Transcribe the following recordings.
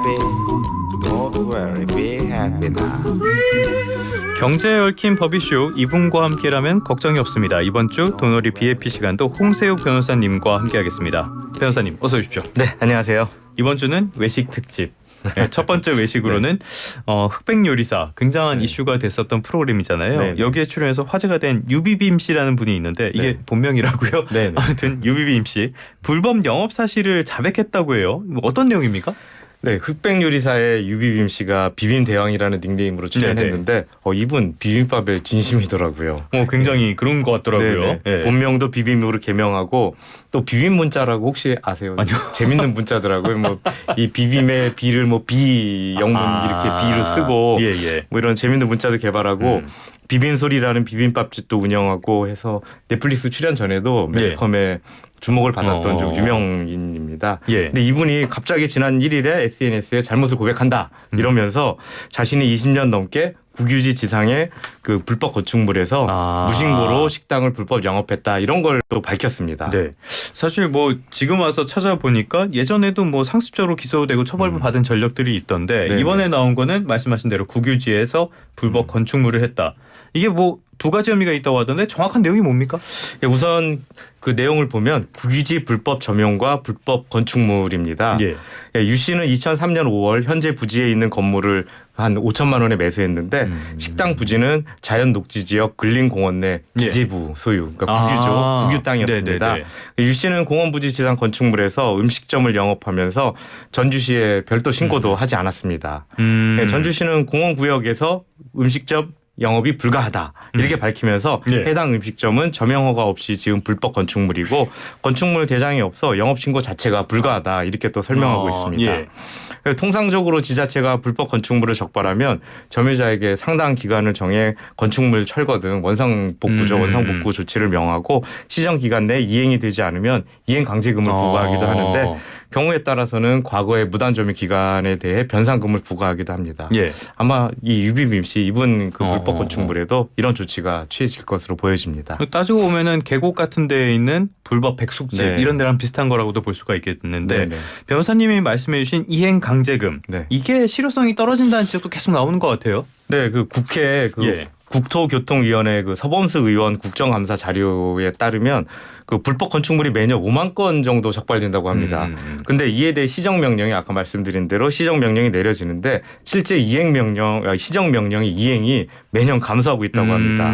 happy. Don't worry, be happy now. 경제에 얽힌 법이슈 이분과 함께라면 걱정이 없습니다. 이번 주 도놀이 BAP 시간도 홍세욱 변호사님과 함께하겠습니다. 변호사님 어서 오십시오. 네, 안녕하세요. 이번 주는 외식 특집. 네, 첫 번째 외식으로는 흑백 요리사 굉장한 이슈가 됐었던 프로그램이잖아요. 네. 여기에 출연해서 화제가 된 유비빔 씨라는 분이 있는데 이게 본명이라고요? 네. 아무튼 유비빔 씨 불법 영업 사실을 자백했다고 해요. 어떤 내용입니까? 네, 흑백 요리사의 유비빔 씨가 비빔 대왕이라는 닉네임으로 출연했는데 이분 비빔밥에 진심이더라고요. 굉장히 그런 것 같더라고요. 네. 본명도 비빔으로 개명하고 또 비빔 문자라고 혹시 아세요? 아니요. 재밌는 문자더라고요. 뭐 이 비빔의 비를 뭐 비 영문 이렇게 비로 쓰고 뭐 이런 재밌는 문자도 개발하고 비빔소리라는 비빔밥집도 운영하고 해서 넷플릭스 출연 전에도 매스컴에 주목을 받았던 좀 유명인입니다. 근데 이분이 갑자기 지난 1일에 SNS에 잘못을 고백한다 이러면서 자신이 20년 넘게 국유지 지상의 그 불법 건축물에서 무신고로 식당을 불법 영업했다 이런 걸 또 밝혔습니다. 네, 사실 뭐 지금 와서 찾아보니까 예전에도 뭐 상습적으로 기소되고 처벌을 받은 전력들이 있던데 이번에 나온 거는 말씀하신 대로 국유지에서 불법 건축물을 했다. 이게 뭐 두 가지 혐의가 있다고 하던데 정확한 내용이 뭡니까? 우선 그 내용을 보면 국유지 불법 점용과 불법 건축물입니다. 유 씨는 2003년 5월 현재 부지에 있는 건물을 한 5천만 원에 매수했는데 식당 부지는 자연 녹지 지역 근린공원 내 기재부 소유, 그러니까 국유 땅이었습니다. 유 씨는 공원 부지 지상 건축물에서 음식점을 영업하면서 전주시에 별도 신고도 하지 않았습니다. 전주시는 공원 구역에서 음식점 영업이 불가하다 이렇게 밝히면서 해당 음식점은 점용허가 없이 지금 불법 건축물이고 건축물 대장이 없어 영업신고 자체가 불가하다 이렇게 또 설명하고 있습니다. 통상적으로 지자체가 불법 건축물을 적발하면 점유자에게 상당 기간을 정해 건축물 철거 등 원상복구 조치를 명하고 시정 기간 내에 이행이 되지 않으면 이행 강제금을 부과하기도 하는데 경우에 따라서는 과거의 무단점유 기간에 대해 변상금을 부과하기도 합니다. 아마 이 유비빔 씨 이분 그 불법 건축물에도 이런 조치가 취해질 것으로 보여집니다. 따지고 보면은 계곡 같은 데에 있는 불법 백숙집 이런 데랑 비슷한 거라고도 볼 수가 있겠는데 변호사님이 말씀해주신 이행 강제금 이게 실효성이 떨어진다는 지적도 계속 나오는 것 같아요. 네, 그 국회 국토교통위원회 그 서범수 의원 국정감사 자료에 따르면 그 불법 건축물이 매년 5만 건 정도 적발된다고 합니다. 근데 이에 대해 시정명령이 아까 말씀드린 대로 시정명령이 내려지는데 실제 시정명령의 이행이 매년 감소하고 있다고 합니다.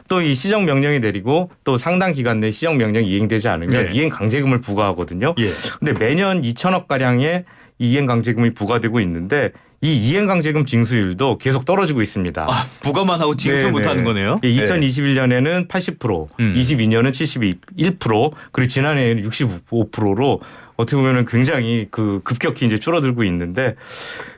또 이 시정명령이 내리고 또 상당 기간 내에 시정명령이 이행되지 않으면 이행 강제금을 부과하거든요. 근데 매년 2천억 가량의 이행 강제금이 부과되고 있는데 이 이행 강제금 징수율도 계속 떨어지고 있습니다. 부과만 하고 징수 못하는 거네요. 2021년에는 80%, 22년은 71%, 그리고 지난해에는 65%로 어떻게 보면 굉장히 그 급격히 이제 줄어들고 있는데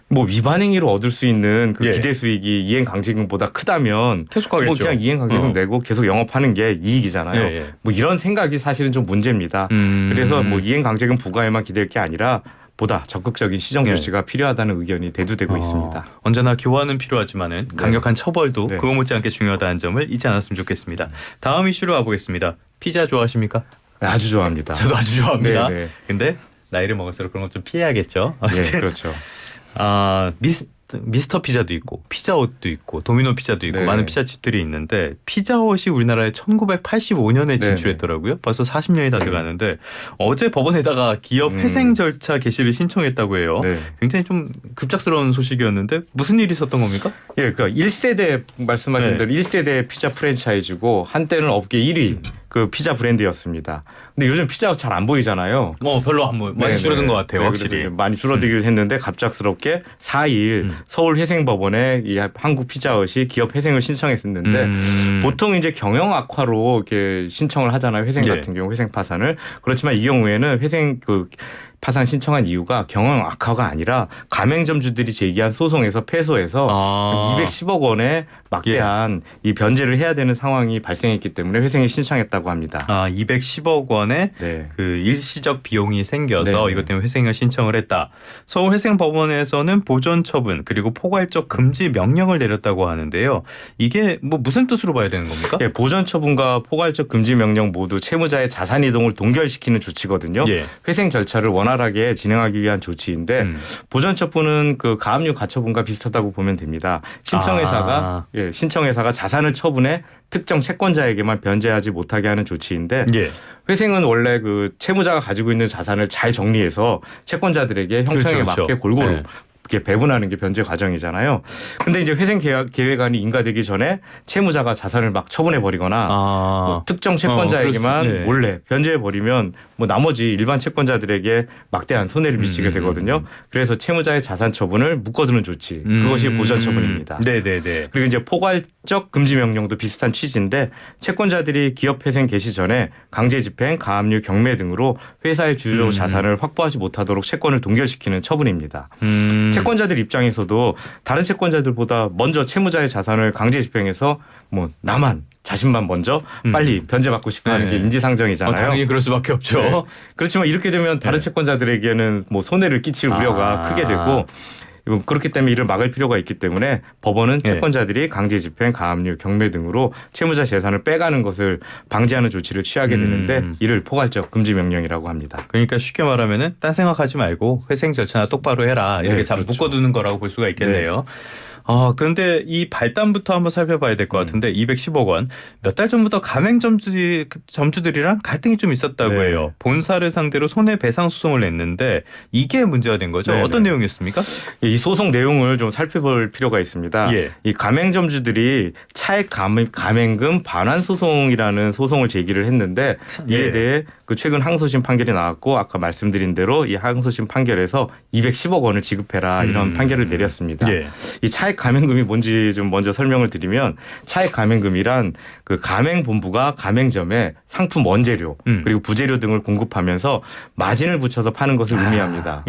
뭐 위반 행위로 얻을 수 있는 그 기대 수익이 이행 강제금보다 크다면 계속 가겠죠. 뭐 그냥 이행 강제금 내고 계속 영업하는 게 이익이잖아요. 뭐 이런 생각이 사실은 좀 문제입니다. 그래서 뭐 이행 강제금 부과에만 기댈 게 아니라 보다 적극적인 시정 조치가 필요하다는 의견이 대두되고 있습니다. 언제나 교화는 필요하지만은 강력한 처벌도 그거 못지않게 중요하다는 점을 잊지 않았으면 좋겠습니다. 다음 이슈로 가보겠습니다. 피자 좋아하십니까? 아주 좋아합니다. 저도 아주 좋아합니다. 근데 나이를 먹을수록 그런 것 좀 피해야겠죠. 네, 그렇죠. 미스터 피자도 있고 피자헛도 있고 도미노 피자도 있고 많은 피자집들이 있는데 피자헛이 우리나라에 1985년에 진출했더라고요. 벌써 40년이 다 돼가는데 어제 법원에다가 기업 회생 절차 개시를 신청했다고 해요. 굉장히 좀 급작스러운 소식이었는데 무슨 일이 있었던 겁니까? 그러니까 1세대 말씀하신 대로 1세대 피자 프랜차이즈고 한때는 업계 1위 그 피자 브랜드였습니다. 근데 요즘 피자가 잘 안 보이잖아요. 별로 많이 줄어든 것 같아요. 확실히 많이 줄어들긴 했는데 갑작스럽게 4일 서울 회생법원에 이 한국 피자헛이 기업 회생을 신청했었는데 보통 이제 경영 악화로 이렇게 신청을 하잖아요. 회생 같은 경우 회생 파산을. 그렇지만 이 경우에는 회생 파산 신청한 이유가 경영 악화가 아니라 가맹점주들이 제기한 소송에서 패소해서 210억 원에 막대한 이 변제를 해야 되는 상황이 발생했기 때문에 회생을 신청했다고 합니다. 210억 원의 그 일시적 비용이 생겨서 이것 때문에 회생을 신청을 했다. 서울회생법원에서는 보존 처분 그리고 포괄적 금지 명령을 내렸다고 하는데요. 이게 뭐 무슨 뜻으로 봐야 되는 겁니까? 보존 처분과 포괄적 금지 명령 모두 채무자의 자산 이동을 동결시키는 조치거든요. 회생 절차를 원활 원활하게 진행하기 위한 조치인데 보전 처분은 그 가압류 가처분과 비슷하다고 보면 됩니다. 신청회사가 자산을 처분해 특정 채권자에게만 변제하지 못하게 하는 조치인데 예. 회생은 원래 그 채무자가 가지고 있는 자산을 잘 정리해서 채권자들에게 형평에 그렇죠. 맞게 골고루 네. 이렇게 배분하는 게 변제 과정이잖아요. 근데 이제 회생 계획안이 인가되기 전에 채무자가 자산을 막 처분해 버리거나 뭐 특정 채권자에게만 몰래 변제해 버리면 뭐 나머지 일반 채권자들에게 막대한 손해를 미치게 되거든요. 그래서 채무자의 자산 처분을 묶어두는 조치, 그것이 보전 처분입니다. 네네네. 그리고 이제 포괄적 금지 명령도 비슷한 취지인데 채권자들이 기업 회생 개시 전에 강제 집행, 가압류, 경매 등으로 회사의 주요 자산을 확보하지 못하도록 채권을 동결시키는 처분입니다. 채권자들 입장에서도 다른 채권자들보다 먼저 채무자의 자산을 강제 집행해서 뭐 나만 자신만 먼저 빨리 변제받고 싶어하는 게 인지상정이잖아요. 당연히 그럴 수밖에 없죠. 네. 그렇지만 이렇게 되면 다른 채권자들에게는 뭐 손해를 끼칠 우려가 크게 되고 그렇기 때문에 이를 막을 필요가 있기 때문에 법원은 채권자들이 강제 집행, 가압류, 경매 등으로 채무자 재산을 빼가는 것을 방지하는 조치를 취하게 되는데 이를 포괄적 금지 명령이라고 합니다. 그러니까 쉽게 말하면은 딴 생각하지 말고 회생 절차나 똑바로 해라 이렇게 잘 그렇죠. 묶어두는 거라고 볼 수가 있겠네요. 그런데 이 발단부터 한번 살펴봐야 될 것 같은데 210억 원 몇 달 전부터 가맹 점주들이랑 갈등이 좀 있었다고 해요. 본사를 상대로 손해배상 소송을 냈는데 이게 문제가 된 거죠. 어떤 내용이었습니까? 이 소송 내용을 좀 살펴볼 필요가 있습니다. 이 가맹점주들이 차액 가맹금 반환 소송이라는 소송을 제기를 했는데 이에 대해 그 최근 항소심 판결이 나왔고 아까 말씀드린 대로 이 항소심 판결에서 210억 원을 지급해라 이런 판결을 내렸습니다. 이 차액 가맹금이 뭔지 좀 먼저 설명을 드리면 차액 가맹금이란 그 가맹본부가 가맹점에 상품 원재료 그리고 부재료 등을 공급하면서 마진을 붙여서 파는 것을 의미합니다.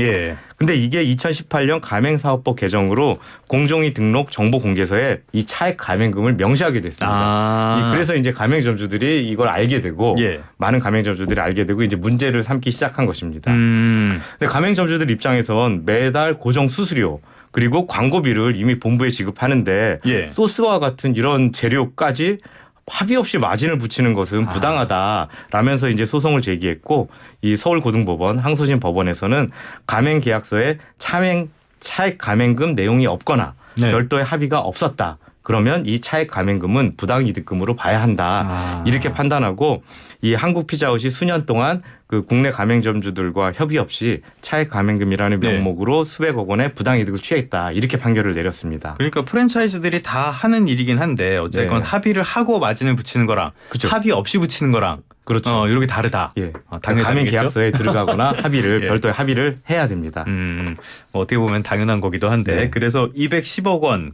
근데 이게 2018년 가맹사업법 개정으로 공정위 등록 정보공개서에 이 차액 가맹금을 명시하게 됐습니다. 그래서 이제 가맹점주들이 이걸 알게 되고 많은 가맹점주들이 알게 되고 이제 문제를 삼기 시작한 것입니다. 근데 가맹점주들 입장에선 매달 고정 수수료 그리고 광고비를 이미 본부에 지급하는데 소스와 같은 이런 재료까지 합의 없이 마진을 붙이는 것은 부당하다라면서 이제 소송을 제기했고 이 서울고등법원 항소심 법원에서는 가맹 계약서에 차액 가맹금 내용이 없거나 별도의 합의가 없었다. 그러면 이 차액 가맹금은 부당이득금으로 봐야 한다. 이렇게 판단하고 이 한국피자헛이 수년 동안 그 국내 가맹점주들과 협의 없이 차액 가맹금이라는 명목으로 수백억 원의 부당이득을 취했다. 이렇게 판결을 내렸습니다. 그러니까 프랜차이즈들이 다 하는 일이긴 한데 어쨌건 합의를 하고 마진을 붙이는 거랑 합의 없이 붙이는 거랑 이렇게 다르다. 당연히 가맹 계약서에 들어가거나 별도의 합의를 해야 됩니다. 어떻게 보면 당연한 거기도 한데 그래서 210억 원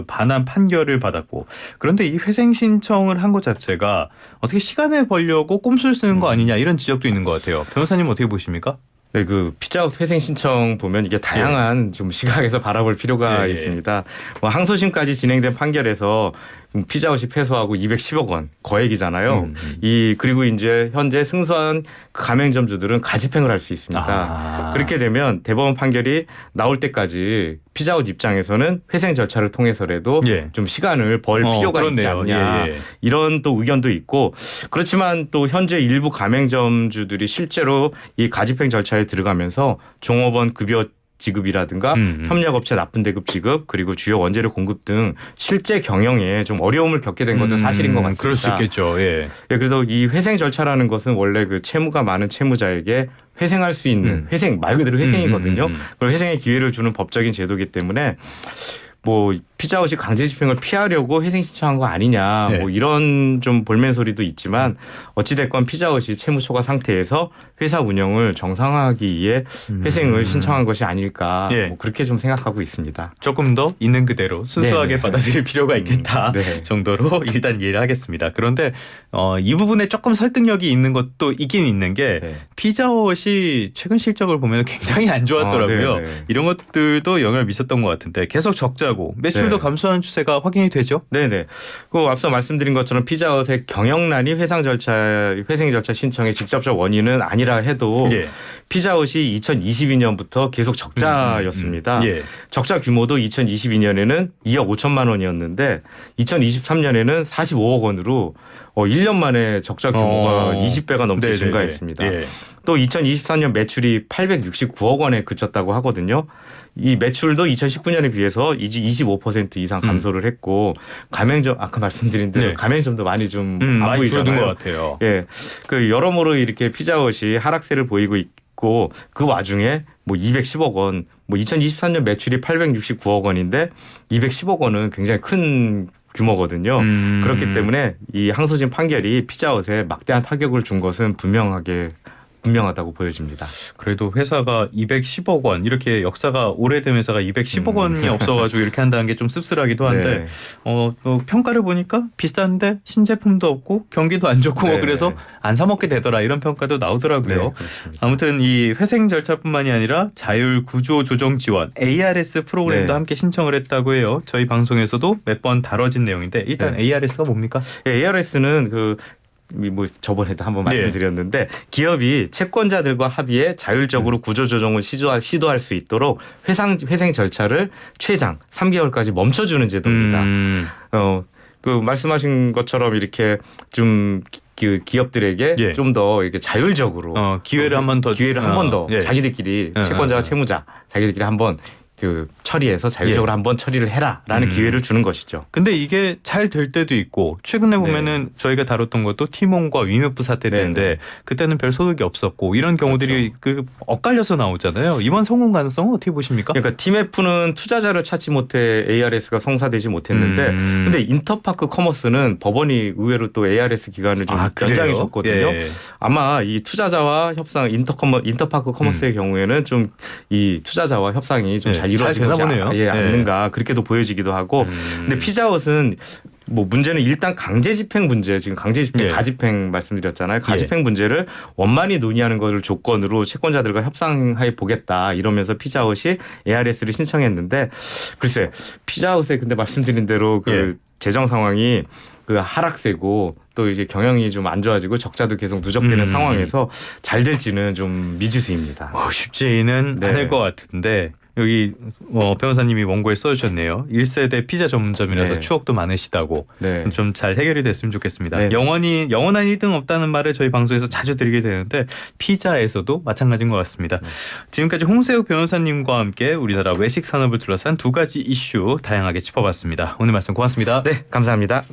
반환 판결을 받았고 그런데 이 회생 신청을 한 것 자체가 어떻게 시간을 벌려고 꼼수를 쓰는 거 아니냐 이런 지적도 있는 것 같아요. 변호사님 어떻게 보십니까? 네, 그 피자헛 회생 신청 보면 이게 다양한 좀 시각에서 바라볼 필요가 있습니다. 뭐 항소심까지 진행된 판결에서 피자헛이 패소하고 210억 원 거액이잖아요. 그리고 이제 현재 승소한 가맹점주들은 가집행을 할 수 있습니다. 그렇게 되면 대법원 판결이 나올 때까지 피자헛 입장에서는 회생 절차를 통해서라도 좀 시간을 벌 필요가 있지 않냐. 이런 또 의견도 있고 그렇지만 또 현재 일부 가맹점주들이 실제로 이 가집행 절차에 들어가면서 종업원 급여 지급이라든가 협력업체 납품 대급 지급 그리고 주요 원재료 공급 등 실제 경영에 좀 어려움을 겪게 된 것도 사실인 것 같습니다. 그럴 수 있겠죠. 그래서 이 회생 절차라는 것은 원래 그 채무가 많은 채무자에게 회생할 수 있는 회생 말 그대로 회생이거든요. 그걸 회생의 기회를 주는 법적인 제도이기 때문에 뭐 피자헛이 강제 집행을 피하려고 회생 신청한 거 아니냐 뭐 이런 좀 볼멘 소리도 있지만 어찌됐건 피자헛이 채무 초과 상태에서 회사 운영을 정상화하기 위해 회생을 신청한 것이 아닐까 뭐 그렇게 좀 생각하고 있습니다. 조금 더 있는 그대로 순수하게 받아들일 필요가 있겠다 정도로 일단 이해를 하겠습니다. 그런데 이 부분에 조금 설득력이 있는 것도 있긴 있는 게 피자헛이 최근 실적을 보면 굉장히 안 좋았더라고요. 이런 것들도 영향을 미쳤던 것 같은데 계속 적자고 매출도 감소하는 추세가 확인이 되죠? 네네. 그 앞서 말씀드린 것처럼 피자헛의 경영난이 회생 절차 신청의 직접적 원인은 아니라 해도 피자헛이 2022년부터 계속 적자였습니다. 적자 규모도 2022년에는 2억 5천만 원이었는데 2023년에는 45억 원으로 1년 만에 적자 규모가 20배가 넘게 증가했습니다. 또 2023년 매출이 869억 원에 그쳤다고 하거든요. 이 매출도 2019년에 비해서 이제 25% 이상 감소를 했고 가맹점 아까 말씀드린 대로 네. 가맹점도 많이 좀 안 많이 줄어든 보이잖아요. 것 같아요. 예, 그 여러모로 이렇게 피자헛이 하락세를 보이고 있고 그 와중에 뭐 210억 원, 뭐 2023년 매출이 869억 원인데 210억 원은 굉장히 큰 규모거든요. 그렇기 때문에 이 항소심 판결이 피자헛에 막대한 타격을 준 것은 분명하다고 보여집니다. 그래도 회사가 210억 원 이렇게 역사가 오래된 회사가 210억 원이 없어가지고 이렇게 한다는 게 좀 씁쓸하기도 한데 네. 평가를 보니까 비싼데 신제품도 없고 경기도 안 좋고 네. 그래서 안 사 먹게 되더라 이런 평가도 나오더라고요. 네, 그렇습니다. 아무튼 이 회생 절차뿐만이 아니라 자율 구조 조정 지원 ARS 프로그램도 네. 함께 신청을 했다고 해요. 저희 방송에서도 몇 번 다뤄진 내용인데 일단 네. ARS가 뭡니까? 예, ARS는 뭐 저번에도 한번 네. 말씀드렸는데 기업이 채권자들과 합의해 자율적으로 구조조정을 시도할 수 있도록 회생 절차를 최장 3개월까지 멈춰주는 제도입니다. 그 말씀하신 것처럼 이렇게 좀 그 기업들에게 예. 좀 더 이렇게 자율적으로 기회를 한 번 더 예. 자기들끼리 채권자와 채무자 자기들끼리 한번 그 처리해서 자율적으로 예. 한번 처리를 해라라는 기회를 주는 것이죠. 근데 이게 잘 될 때도 있고 최근에 보면은 저희가 다뤘던 것도 티몬과 위메프 사태 때인데 네. 그때는 별 소득이 없었고 이런 경우들이 그 엇갈려서 나오잖아요. 이번 성공 가능성은 어떻게 보십니까? 그러니까 팀F는 투자자를 찾지 못해 ARS가 성사되지 못했는데 근데 인터파크 커머스는 법원이 의외로 또 ARS 기간을 좀 연장해 줬거든요. 예. 아마 이 투자자와 협상 인터파크 커머스의 경우에는 좀 이 투자자와 협상이 좀 잘 잘 이루어지지 되나 보네요. 않는가 그렇게도 보여지기도 하고 근데 피자헛은 뭐 문제는 일단 강제 집행 문제 지금 강제 집행 예. 가집행 말씀드렸잖아요. 가집행 문제를 원만히 논의하는 것을 조건으로 채권자들과 협상해 보겠다 이러면서 피자헛이 ARS를 신청했는데 글쎄 피자헛에 근데 말씀드린 대로 그 예. 재정 상황이 그 하락세고 또 이제 경영이 좀 안 좋아지고 적자도 계속 누적되는 상황에서 잘 될지는 좀 미지수입니다. 쉽지는 네. 않을 것 같은데 여기 변호사님이 원고에 써주셨네요. 1세대 피자 전문점이라서 네. 추억도 많으시다고 네. 좀 잘 해결이 됐으면 좋겠습니다. 네. 영원한 1등 없다는 말을 저희 방송에서 자주 드리게 되는데 피자에서도 마찬가지인 것 같습니다. 지금까지 홍세욱 변호사님과 함께 우리나라 외식 산업을 둘러싼 두 가지 이슈 다양하게 짚어봤습니다. 오늘 말씀 고맙습니다. 네, 감사합니다.